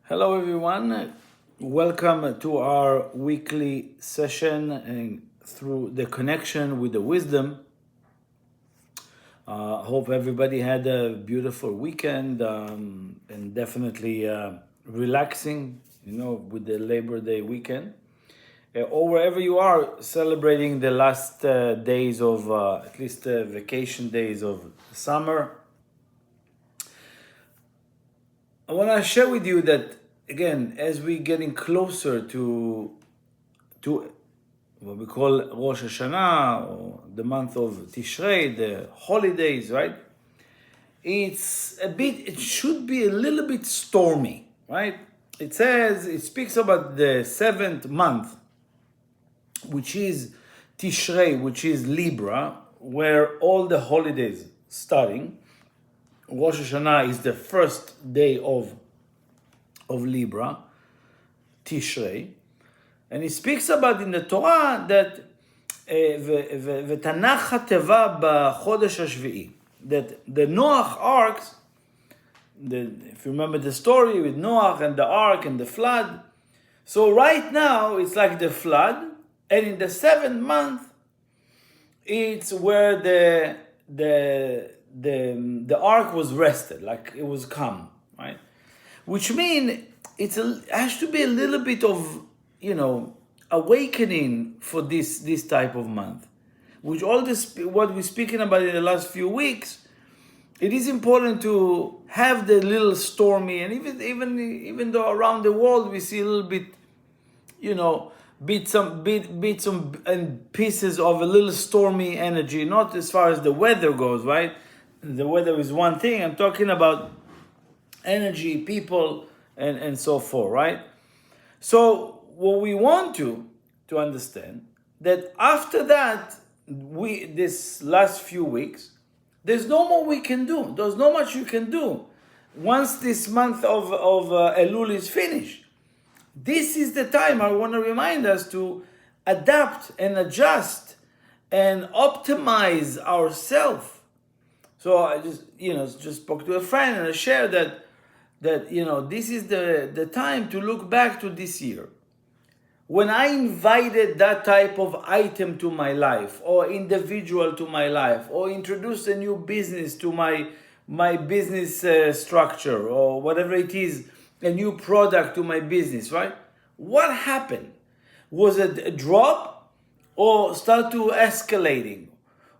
Hello, everyone. Welcome to our weekly session and through the connection with the wisdom. Hope everybody had a beautiful weekend and definitely relaxing, with the Labor Day weekend. Or wherever you are celebrating the last days of, at least vacation days of summer. I want to share with you that, again, as we're getting closer to what we call Rosh Hashanah, or the month of Tishrei, the holidays, right? It should be a little bit stormy, right? It speaks about the seventh month, which is Tishrei, which is Libra, where all the holidays starting. Rosh Hashanah is the first day of Libra, Tishrei, and he speaks about in the Torah that ותנח התיבה בחודש השביעי, that the Noach arks, if you remember the story with Noach and the ark and the flood, so right now it's like the flood, and in the seventh month it's where the ark was rested, like it was calm, right? Which means it has to be a little bit of, awakening for this type of month. Which all this, what we're speaking about in the last few weeks, it is important to have the little stormy, and even though around the world we see a little bit, bits and pieces of a little stormy energy, not as far as the weather goes, right? The weather is one thing. I'm talking about energy, people, and so forth, right? So what we want to understand that after that, this last few weeks, there's no more we can do. There's not much you can do once this month of Elul is finished. This is the time I want to remind us to adapt and adjust and optimize ourselves. So I just spoke to a friend and I shared that this is the time to look back to this year. When I invited that type of item to my life, or individual to my life, or introduced a new business to my business structure, or whatever it is, a new product to my business, right? What happened? Was it a drop or start to escalating?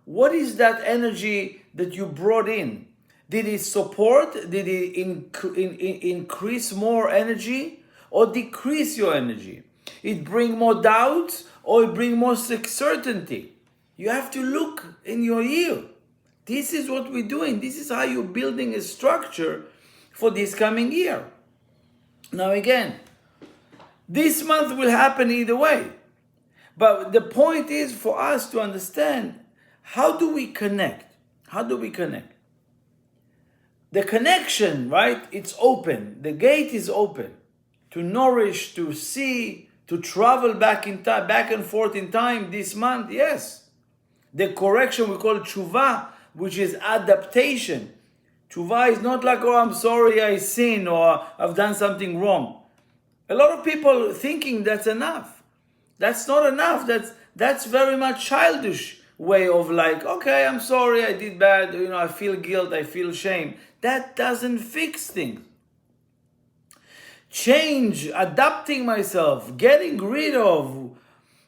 What is that energy that you brought in? Did it support? Did it increase more energy or decrease your energy? It bring more doubts or it bring more certainty? You have to look in your year. This is what we're doing. This is how you're building a structure for this coming year. Now again, this month will happen either way. But the point is for us to understand, how do we connect? How do we connect? The connection, right? It's open. The gate is open to nourish, to see, to travel back in time, back and forth in time this month. Yes. The correction we call tshuva, which is adaptation. Tshuva is not like, oh, I'm sorry I sinned or I've done something wrong. A lot of people thinking that's enough. That's not enough. That's very much childish way of like, okay, I'm sorry I did bad. I feel guilt. I feel shame. That doesn't fix things. Change, adapting myself, getting rid of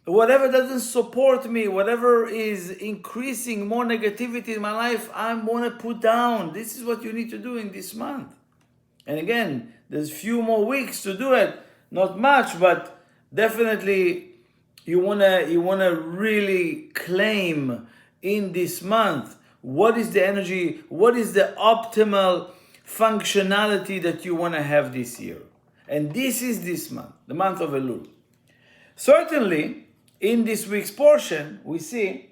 whatever doesn't support me, whatever is increasing more negativity in my life, I want to put down. This is what you need to do in this month. And again, there's few more weeks to do it. Not much, but definitely you wanna really claim in this month what is the energy, what is the optimal functionality that you want to have this year. And this is this month, the month of Elul. Certainly, in this week's portion, we see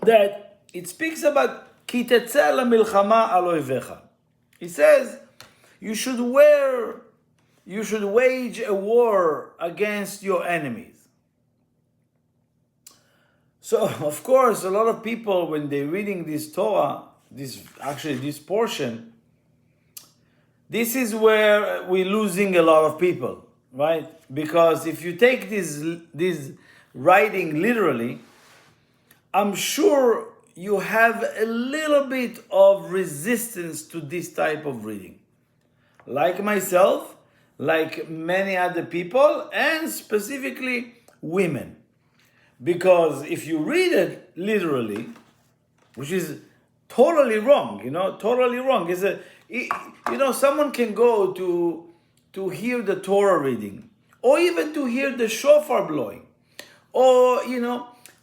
that it speaks about ki tetzeh lemilchama al oivecha. It says you should wage a war against your enemies. So, of course, a lot of people, when they're reading this Torah, this portion, This is where we're losing a lot of people, right? Because if you take this writing literally, I'm sure you have a little bit of resistance to this type of reading. Like myself, like many other people, and specifically women. Because if you read it literally, which is totally wrong, totally wrong. Someone can go to hear the Torah reading, or even to hear the shofar blowing, or,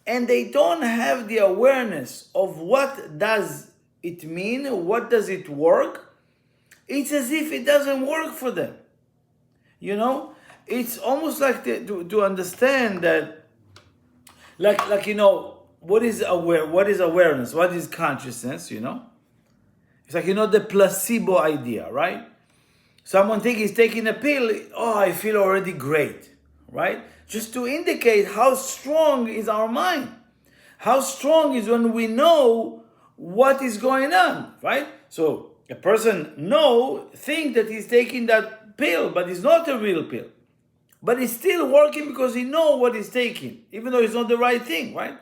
and they don't have the awareness of what does it mean, what does it work. It's as if it doesn't work for them. It's almost like to understand that, what is awareness? What is consciousness? It's like, the placebo idea, right? Someone thinks he's taking a pill, I feel already great, right? Just to indicate how strong is our mind. How strong is when we know what is going on, right? So a person think that he's taking that pill, but it's not a real pill. But it's still working because he knows what he's taking, even though it's not the right thing, right?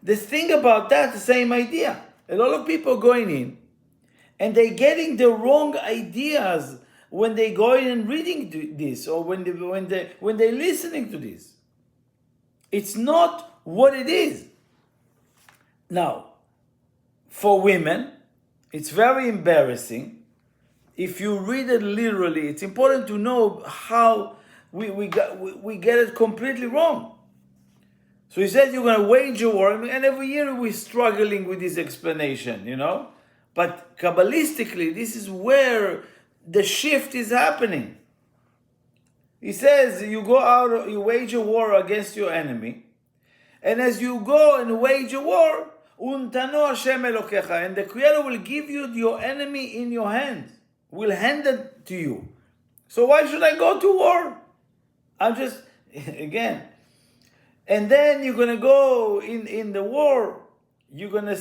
The thing about that, the same idea. A lot of people going in, and they're getting the wrong ideas when they go in and reading this, or when they're listening to this. It's not what it is. Now, for women, it's very embarrassing. If you read it literally, it's important to know how we get it completely wrong. So he says you're going to wage a war, and every year we're struggling with this explanation, But Kabbalistically, this is where the shift is happening. He says you go out, you wage a war against your enemy, and as you go and wage a war, Untano Hashem Elokecha, and the Creator will give you your enemy in your hands, will hand it to you. So why should I go to war? I'm just, again, and then you're going to go in the war, you're going to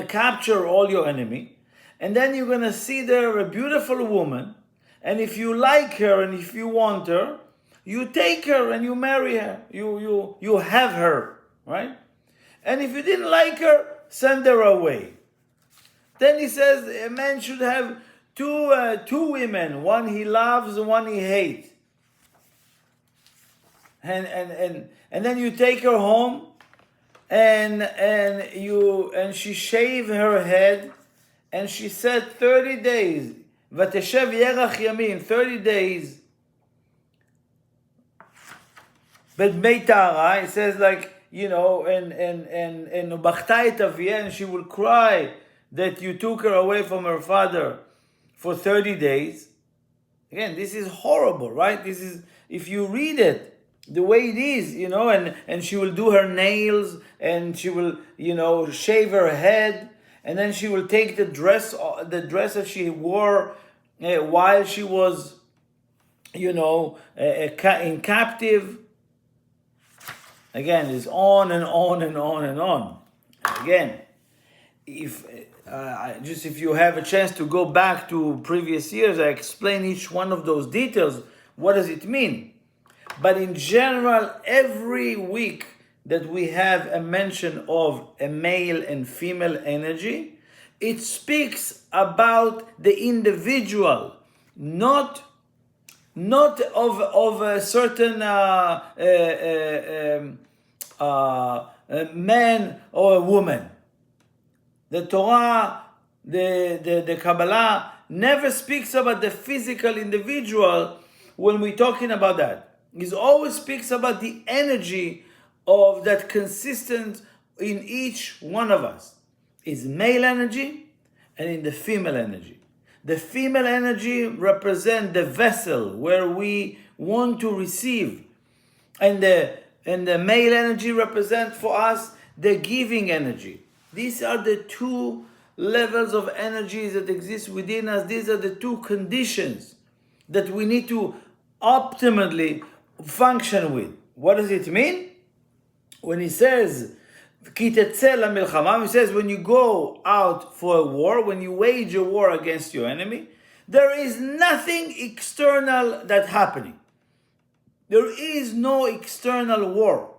capture all your enemy, and then you're going to see there a beautiful woman, and if you like her and if you want her, you take her and you marry her, you have her, right? And if you didn't like her, send her away. Then he says a man should have two women, one he loves, one he hates. And then you take her home, and she shave her head, and she said 30 days, Vateshev Yerach Yamim, 30 days. But Beitara, it says and she will cry that you took her away from her father for 30 days. Again, this is horrible, right? This is, if you read it the way it is, and she will do her nails, and she will, shave her head, and then she will take the dress that she wore while she was, in captive. Again, it's on and on and on and on. Again, if you have a chance to go back to previous years, I explain each one of those details. What does it mean? But in general, every week that we have a mention of a male and female energy, it speaks about the individual, not of a certain man or a woman. The Torah, the Kabbalah never speaks about the physical individual when we're talking about that. It always speaks about the energy of that consistent in each one of us. Is male energy and in the female energy. The female energy represents the vessel where we want to receive. And the male energy represents for us the giving energy. These are the two levels of energies that exist within us. These are the two conditions that we need to optimally function with. What does it mean? When he says כי תצא למלחמה, he says when you go out for a war, when you wage a war against your enemy, there is nothing external that's happening. There is no external war.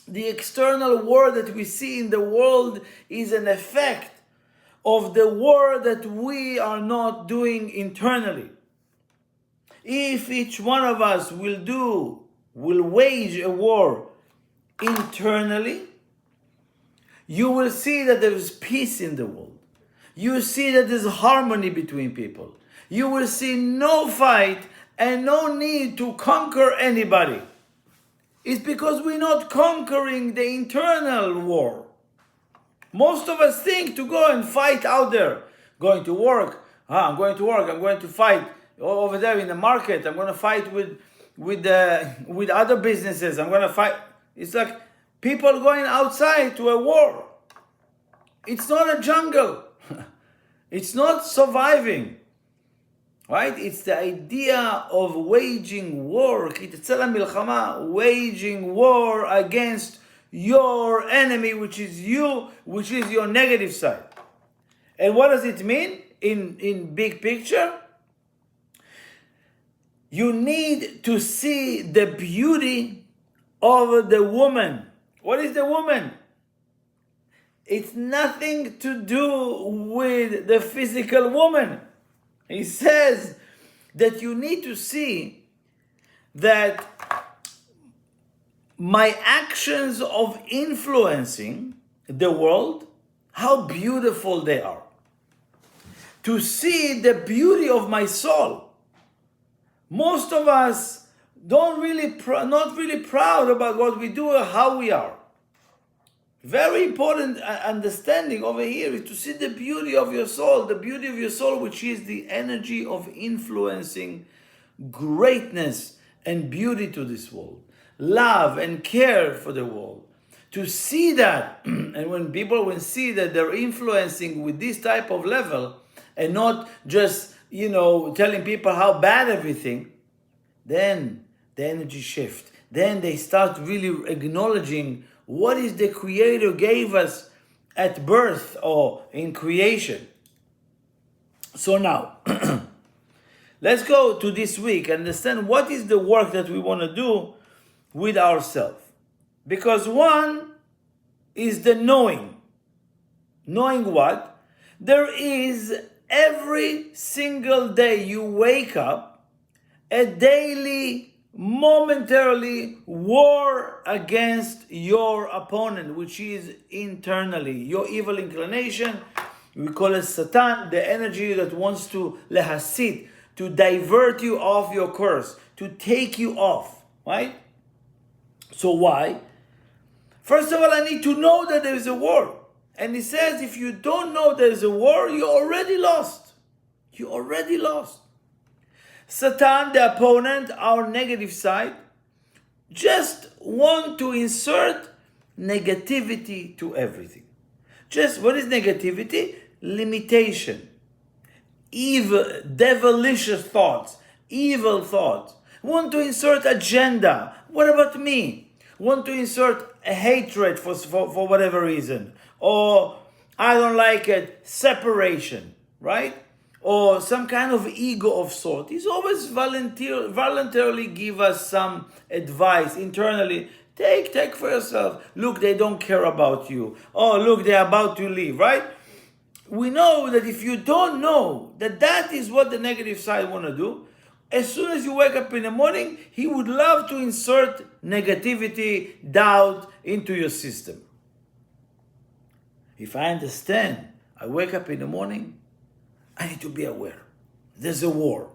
The external war that we see in the world is an effect of the war that we are not doing internally. If each one of us will wage a war internally, you will see that there is peace in the world. You will see that there's harmony between people. You will see no fight and no need to conquer anybody. It's because we're not conquering the internal war. Most of us think to go and fight out there. Going to work. I'm going to work. I'm going to fight over there in the market. I'm going to fight with other businesses. I'm going to fight. It's like people going outside to a war. It's not a jungle. It's not surviving. Right? It's the idea of waging war. Waging war against your enemy, which is you, which is your negative side. And what does it mean in big picture? You need to see the beauty of the woman. What is the woman? It's nothing to do with the physical woman. He says that you need to see that my actions of influencing the world, how beautiful they are. To see the beauty of my soul. Most of us not really proud about what we do or how we are. Very important understanding over here is to see the beauty of your soul, which is the energy of influencing greatness and beauty to this world, love and care for the world. To see that, and when people see that they're influencing with this type of level, and not just, telling people how bad everything, then the energy shift. Then they start really acknowledging what is the Creator gave us at birth or in creation. So now, let's go to this week and understand what is the work that we want to do with ourselves. Because one is the knowing. Knowing what? There is every single day you wake up a daily momentarily war against your opponent, which is internally your evil inclination. We call it Satan, the energy that wants to lehasit, to divert you off your course, to take you off, right? So why? First of all, I need to know that there is a war. And he says, if you don't know there is a war, you're already lost. You're already lost. Satan, the opponent, our negative side, just want to insert negativity to everything. Just, what is negativity? Limitation. Evil, devilish thoughts, evil thoughts. Want to insert agenda. What about me? Want to insert a hatred for whatever reason. Or, I don't like it, separation, right? Or some kind of ego of sort. He's always voluntarily give us some advice internally. Take for yourself. Look, they don't care about you. Oh, look, they're about to leave, right? We know that if you don't know that is what the negative side want to do, as soon as you wake up in the morning, he would love to insert negativity, doubt into your system. If I understand, I wake up in the morning, I need to be aware. There's a war.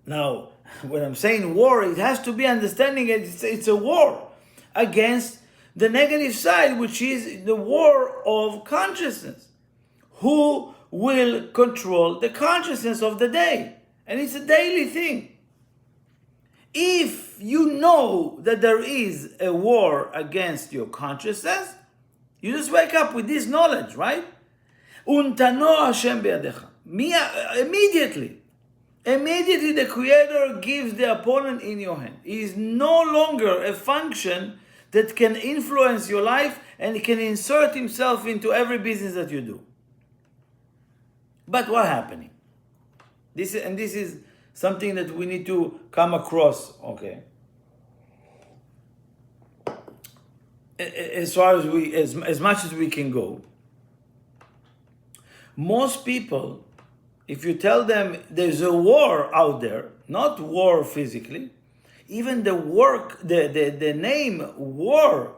Now, when I'm saying war, it has to be understanding it's a war against the negative side, which is the war of consciousness. Who will control the consciousness of the day? And it's a daily thing. If you know that there is a war against your consciousness, you just wake up with this knowledge, right? Untano Hashem be'adecha. Immediately the Creator gives the opponent in your hand. It is no longer a function that can influence your life and can insert himself into every business that you do. But what's happening? This is something that we need to come across, okay? As far as as much as we can go. Most people, if you tell them there's a war out there, not war physically, even the name war,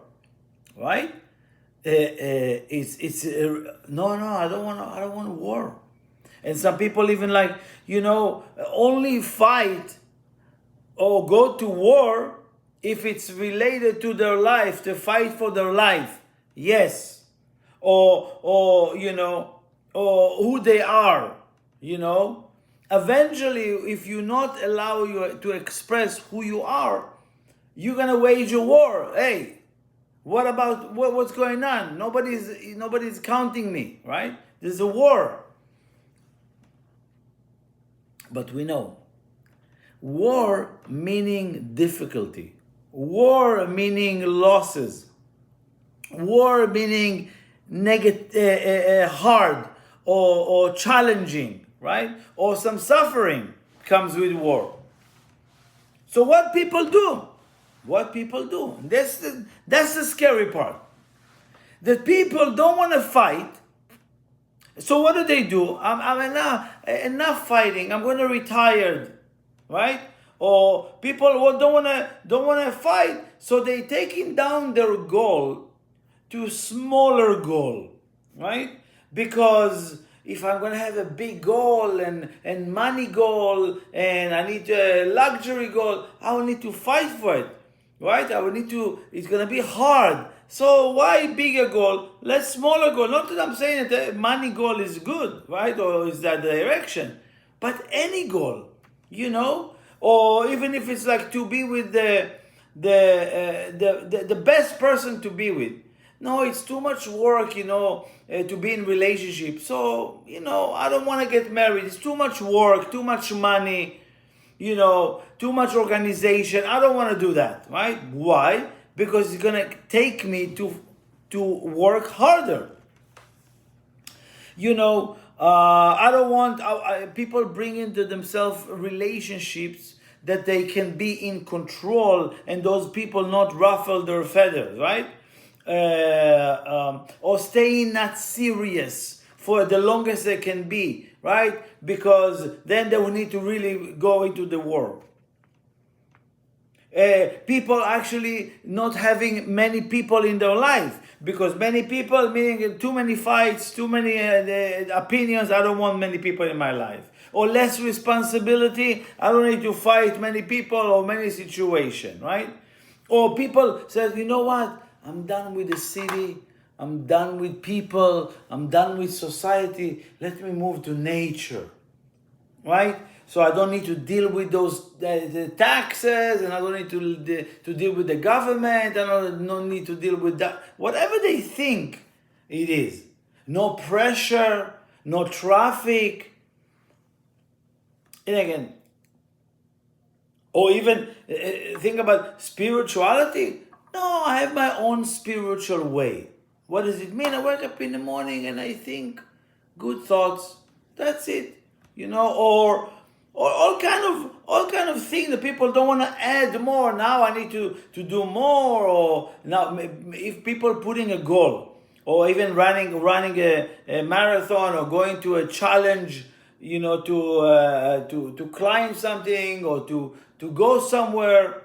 right? It's no, I don't want war. And some people even only fight or go to war if it's related to their life, to fight for their life. Yes. Or who they are, Eventually, if you not allow you to express who you are, you're gonna wage a war. Hey, what about what's going on? Nobody's counting me, right? There's a war. But we know, war meaning difficulty, war meaning losses, war meaning hard or challenging, right? Or some suffering comes with war. So what people do? That's the scary part. That people don't want to fight. So what do? I'm enough fighting. I'm going to retire, right? Or people don't want to fight, so they taking down their goal to a smaller goal, right? Because if I'm going to have a big goal and money goal and I need a luxury goal, I will need to fight for it, right? It's going to be hard. So why bigger goal? Let's smaller goal. Not that I'm saying that the money goal is good, right? Or is that the direction? But any goal, or even if it's like to be with the best person to be with. No, it's too much work, to be in relationship. So, I don't want to get married. It's too much work, too much money, too much organization. I don't want to do that, right? Why? Because it's going to take me to work harder. I don't want people bring into themselves relationships that they can be in control and those people not ruffle their feathers, right? Or staying not serious for the longest they can be, right? Because then they will need to really go into the war. People actually not having many people in their life, because many people meaning too many fights, too many opinions. I don't want many people in my life. Or less responsibility. I don't need to fight many people or many situations, right? Or people says, you know what? I'm done with the city. I'm done with people. I'm done with society. Let me move to nature, right? So I don't need to deal with those the taxes, and I don't need to deal with the government. I don't need to deal with that. Whatever they think it is. No pressure, no traffic. And again, or even think about spirituality. No, I have my own spiritual way. What does it mean? I wake up in the morning and I think good thoughts. That's it. Or all kind of things that people don't want to add more. Now I need to do more. Or now if people putting a goal, or even running a marathon, or going to a challenge, to climb something, or to go somewhere.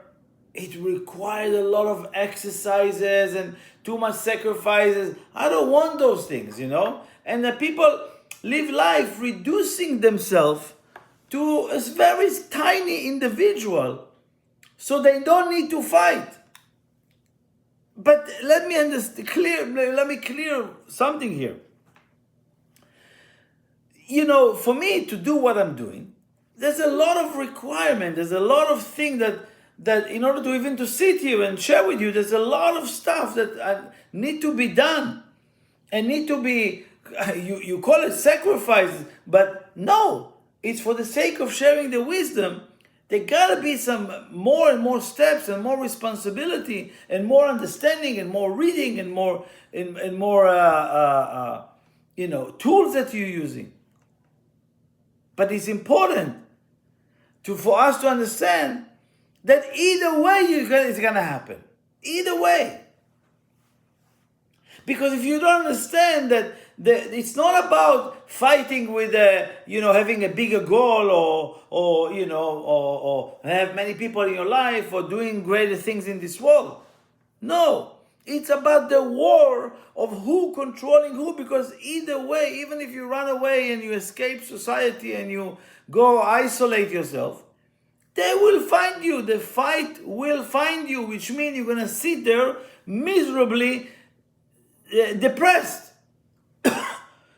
It required a lot of exercises and too much sacrifices. I don't want those things, And the people live life reducing themselves to a very tiny individual, so they don't need to fight. But let me clear something here. For me to do what I'm doing, there's a lot of requirement. There's a lot of things that in order to even to sit here and share with you, there's a lot of stuff that need to be done and need to be, you call it sacrifice, but no, it's for the sake of sharing the wisdom There gotta be some more and more steps and more responsibility and more understanding and more reading and more tools that you're using. But it's important for us to understand that either way it's gonna happen. Either way. Because if you don't understand that it's not about fighting with having a bigger goal or have many people in your life or doing greater things in this world. No, it's about the war of who controlling who, because either way, even if you run away and you escape society and you go isolate yourself, they will find you. The fight will find you, which means you're going to sit there miserably depressed.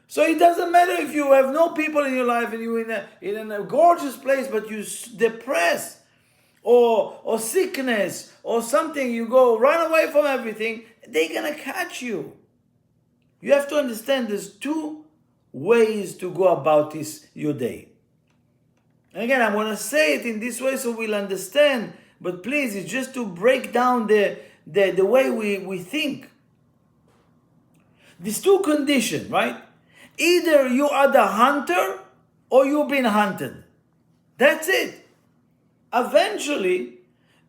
So it doesn't matter if you have no people in your life and you're in a gorgeous place, but you're depressed or sickness or something, you go run away from everything, they're going to catch you. You have to understand there's two ways to go about your day. And again, I'm going to say it in this way so we'll understand, but please, it's just to break down the way we think. These two conditions, right? Either you are the hunter or you've been hunted. That's it. Eventually,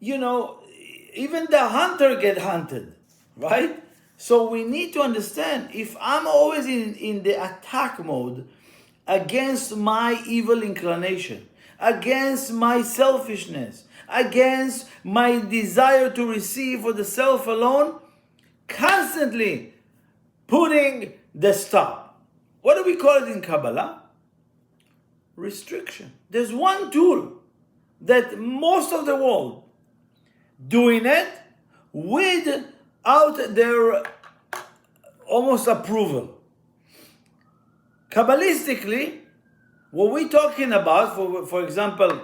even the hunter get hunted, right? So we need to understand, if I'm always in the attack mode against my evil inclination, against my selfishness, against my desire to receive for the self alone, constantly putting the stop. What do we call it in Kabbalah? Restriction. There's one tool that most of the world doing it without their almost approval. Kabbalistically, what we're talking about, for example,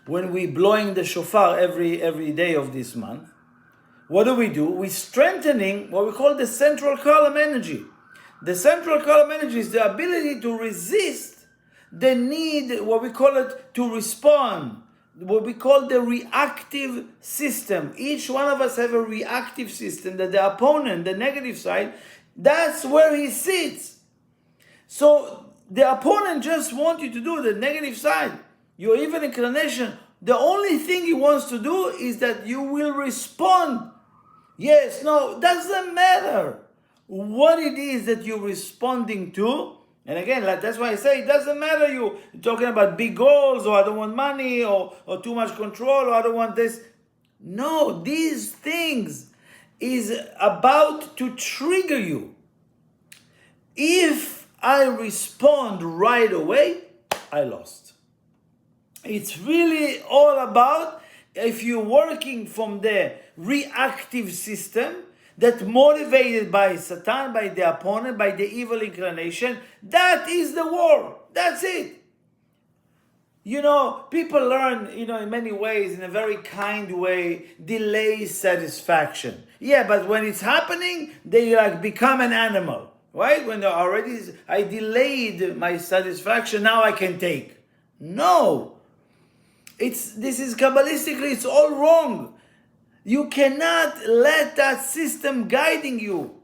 when we're blowing the shofar every day of this month, what do? We're strengthening what we call the central column energy. The central column energy is the ability to resist the need, what we call it, to respond, what we call the reactive system. Each one of us have a reactive system that the opponent, the negative side, that's where he sits. So the opponent just wants you to do the negative side, your evil inclination. The only thing he wants to do is that you will respond. Yes, no, doesn't matter what it is that you're responding to. And again, that's why I say it doesn't matter you're talking about big goals, or I don't want money, or too much control, or I don't want this. No, these things is about to trigger you. If I respond right away, I lost. It's really all about, if you're working from the reactive system, that motivated by Satan, by the opponent, by the evil inclination, that is the war. That's it. People learn, in many ways, in a very kind way, delay satisfaction. Yeah, but when it's happening, they become an animal, right? When I delayed my satisfaction, now I can take. No. This is Kabbalistically, it's all wrong. You cannot let that system guiding you.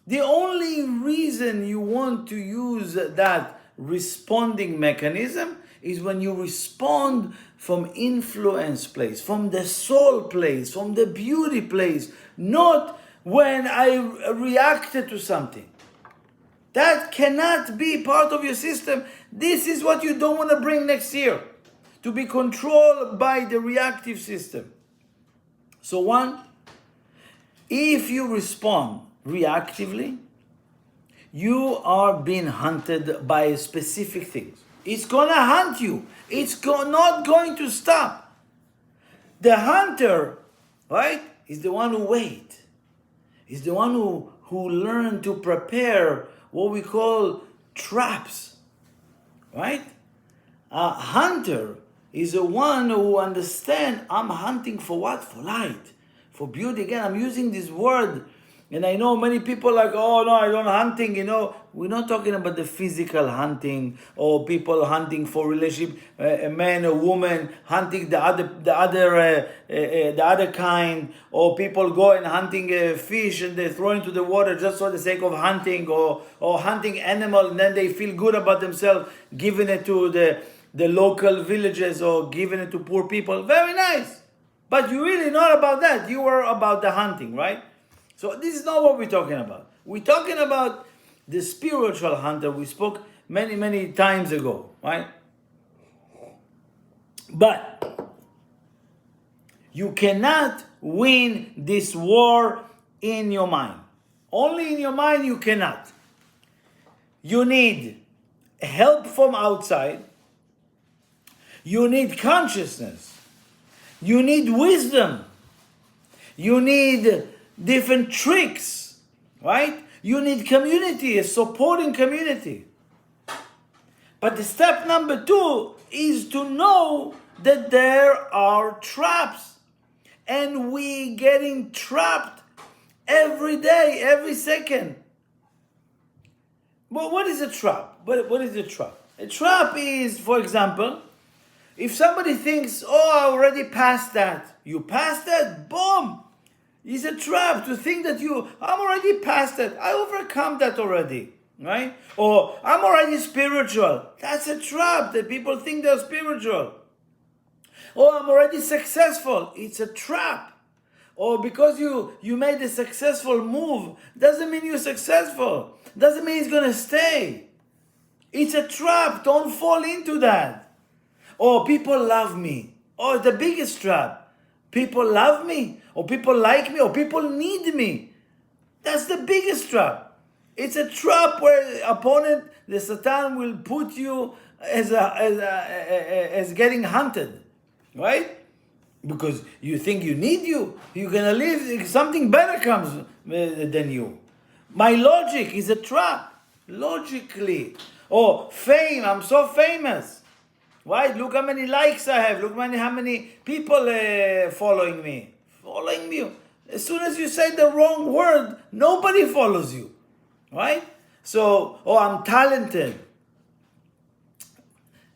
The only reason you want to use that responding mechanism is when you respond from influence place, from the soul place, from the beauty place, not when I reacted to something. That cannot be part of your system. This is what you don't want to bring next year, to be controlled by the reactive system. So one, if you respond reactively, you are being hunted by specific things. It's going to hunt you. It's not going to stop. The hunter, right, is the one who waits. Is the one who learned to prepare what we call traps, right? A hunter is the one who understands, I'm hunting for what? For light, for beauty. Again, I'm using this word And I know many people like, oh no, I don't hunting, We're not talking about the physical hunting or people hunting for relationship, a man, a woman hunting the other kind, or people go and hunting a fish and they throw into the water just for the sake of hunting, or hunting animal, and then they feel good about themselves, giving it to the local villages or giving it to poor people. Very nice. But you're really not about that. You are about the hunting, right? So this is not what we're talking about. We're talking about the spiritual hunter. We spoke many, many times ago, right? But you cannot win this war in your mind. Only in your mind you cannot. You need help from outside. You need consciousness. You need wisdom. You need different tricks, right? You need community, a supporting community. But the step number 2 is to know that there are traps. And we getting trapped every day, every second. Well, what is a trap? What is a trap? A trap is, for example, if somebody thinks, oh, I already passed that. You passed that? Boom! It's a trap to think that I'm already past that. I overcome that already, right? Or I'm already spiritual. That's a trap that people think they're spiritual. Or I'm already successful. It's a trap. Or because you made a successful move, doesn't mean you're successful. Doesn't mean it's going to stay. It's a trap. Don't fall into that. Or people love me. Oh, the biggest trap. People love me, or people like me, or people need me. That's the biggest trap. It's a trap where opponent, the Satan, will put you as getting hunted, right? Because you think you need you. You're gonna live. Something better comes than you. My logic is a trap. Logically, or fame. I'm so famous. Right? Look how many likes I have. Look how many people following me. Following me. As soon as you say the wrong word, nobody follows you. Right? So, I'm talented.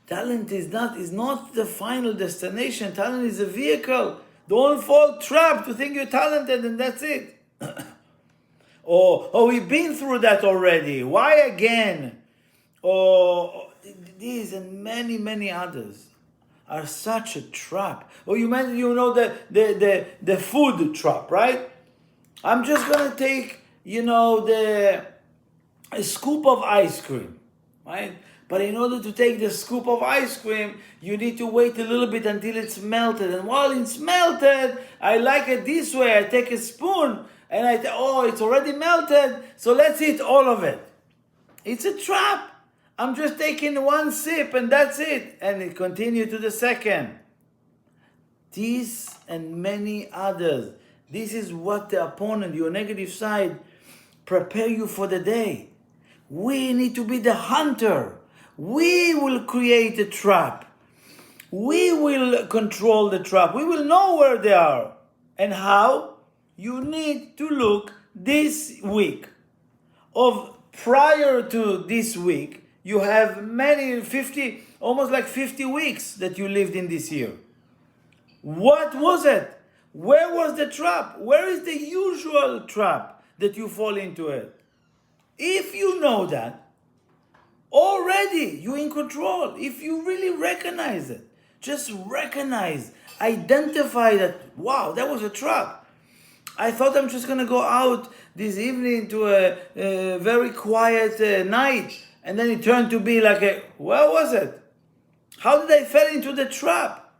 Talent is not the final destination. Talent is a vehicle. Don't fall trap to think you're talented and that's it. We've been through that already. Why again? These and many, many others are such a trap. You know the food trap, right? I'm just gonna take, a scoop of ice cream, right? But in order to take the scoop of ice cream, you need to wait a little bit until it's melted. And while it's melted, I like it this way. I take a spoon and it's already melted, so let's eat all of it. It's a trap. I'm just taking one sip and that's it. And it continues to the second. These and many others. This is what the opponent, your negative side, prepare you for the day. We need to be the hunter. We will create a trap. We will control the trap. We will know where they are. And how? You need to look this week. Prior to this week, you have almost like 50 weeks that you lived in this year. What was it? Where was the trap? Where is the usual trap that you fall into it? If you know that, already you're in control. If you really recognize it, just recognize, identify that, wow, that was a trap. I thought I'm just going to go out this evening to a very quiet night. And then it turned to be like where was it? How did I fall into the trap?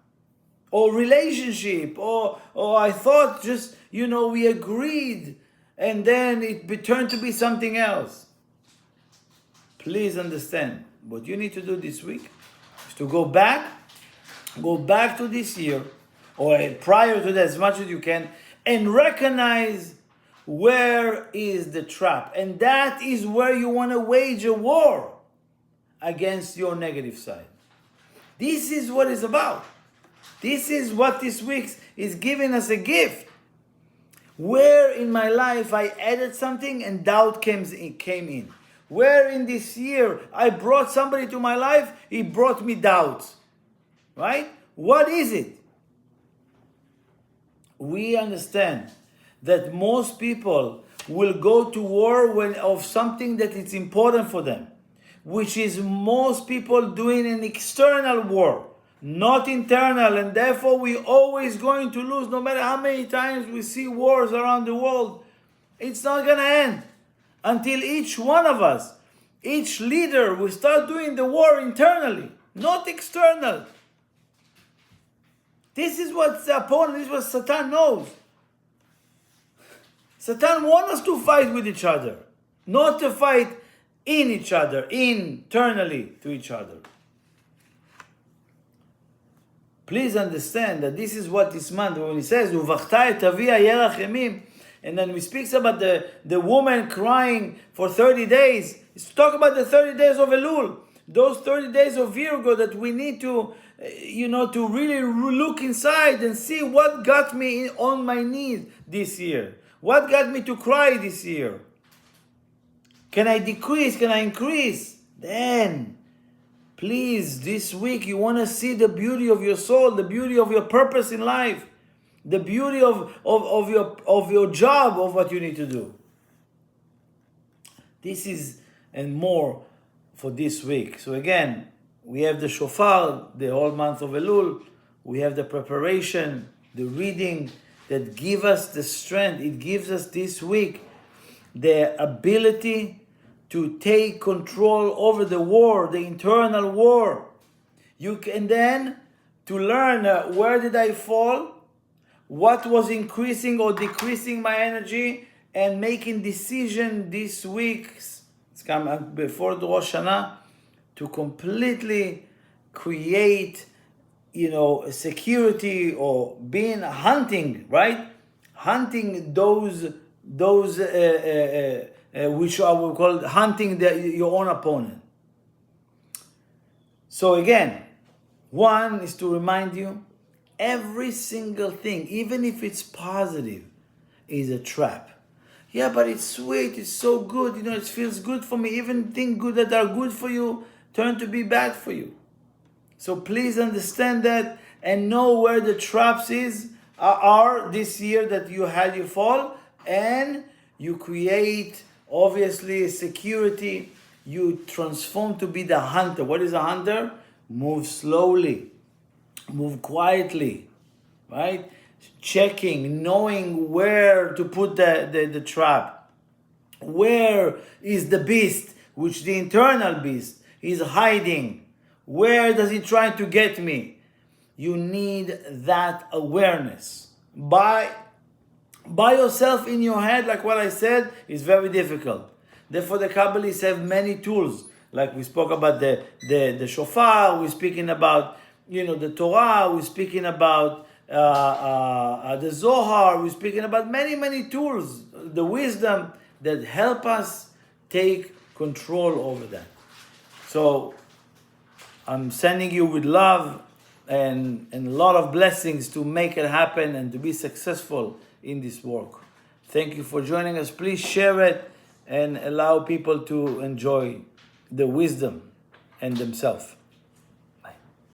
Or relationship, or I thought just, we agreed, and then it turned to be something else. Please understand, what you need to do this week is to go back to this year, or prior to that as much as you can, and recognize where is the trap. And that is where you want to wage a war against your negative side. This is what it's about. This is what this week is giving us a gift. Where in my life I added something and doubt came in. Where in this year I brought somebody to my life, he brought me doubts. Right? What is it? We understand that most people will go to war when of something that is important for them, which is most people doing an external war, not internal, and therefore we always going to lose. No matter how many times we see wars around the world, it's not going to end until each one of us, each leader, will start doing the war internally, not external. This is what the opponent, this is what Satan knows. Satan wants us to fight with each other, not to fight in each other, internally to each other. Please understand that this is what this month, when he says, "Uvachta et avi yerach yemim," and then we speak about the woman crying for 30 days. It's to talk about the 30 days of Elul, those 30 days of Virgo that we need to, to really look inside and see what got me on my knees this year. What got me to cry this year? Can I decrease? Can I increase? Then, please, this week you want to see the beauty of your soul, the beauty of your purpose in life, the beauty of your job, of what you need to do. This is and more for this week. So again, we have the shofar, the whole month of Elul. We have the preparation, the reading that give us the strength. It gives us this week the ability to take control over the war, the internal war. You can then to learn where did I fall, what was increasing or decreasing my energy, and making decision this week. It's come before the Rosh Hashanah to completely create, a security or being hunting, right? Hunting those which I will call hunting your own opponent. So again, one is to remind you, every single thing, even if it's positive, is a trap. Yeah, but it's sweet, it's so good, it feels good for me. Even things good that are good for you turn to be bad for you. So please understand that and know where the traps are this year that you had you fall, and you create obviously security. You transform to be the hunter. What is a hunter? Move slowly, move quietly, right? Checking, knowing where to put the trap. Where is the beast, which the internal beast is hiding? Where does he try to get me? You need that awareness. By yourself in your head, like what I said, is very difficult. Therefore, the Kabbalists have many tools. Like we spoke about the shofar, we're speaking about the Torah, we're speaking about the Zohar, we're speaking about many tools, the wisdom that help us take control over that. So I'm sending you with love and a lot of blessings to make it happen and to be successful in this work. Thank you for joining us. Please share it and allow people to enjoy the wisdom and themselves.